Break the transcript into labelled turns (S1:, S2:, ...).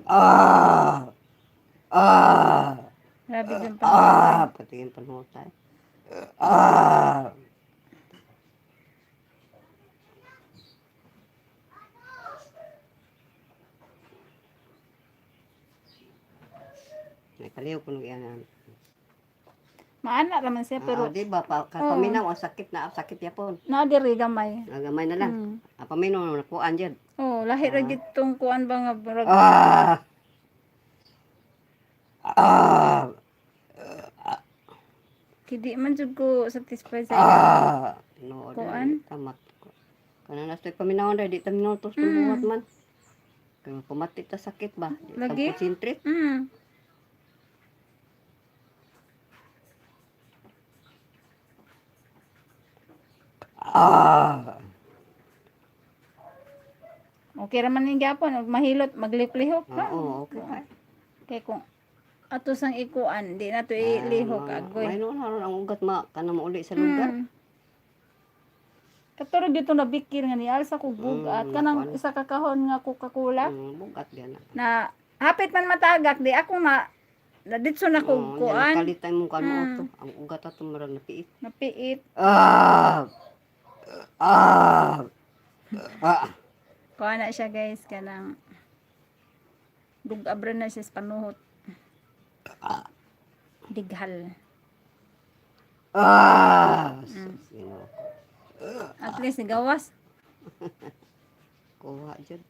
S1: Ah! Ah!
S2: Grabe yung panunod.
S1: Pati yung panutay. Ah! Nakaliw ko nung yan.
S2: Maana naman siya, pero
S1: Di ba, paminaw, ang sakit yapon.
S2: nadiri gamay.
S1: Nagamay na lang. Paminaw, nakuhaan dyan.
S2: Lahi ra gitong kuan ba nga brag. Kidi man jud ko satisfied sa
S1: No,
S2: kuan.
S1: tamat ko. Kana na stoy paminaw na, di taminaw tos buhat man. Kaya pumatit ta sakit ba?
S2: Lagi?
S1: Concentrate.
S2: Okay raman ning gyapon, ug mahilot maglip-lihok ka.
S1: Oo, okay.
S2: Kay kung ato sang ikuan, di na to ilihok agoy.
S1: May noon haron ang ugat kana mauli sa lugar.
S2: Katuro dito na bikir nga ni alsa ko bugat kanang isa ka kahon nga Coca-Cola.
S1: Bugat diyan
S2: Na hapit man matagak di ako na ditso na ko kuan.
S1: Nakalitay mo kano to. Ang ugat ato marang napiit.
S2: Napiit. Kuha na siya guys, kanang dugabra na siya sa panuhot. Dighal. At least gawas.
S1: Kuha dyan.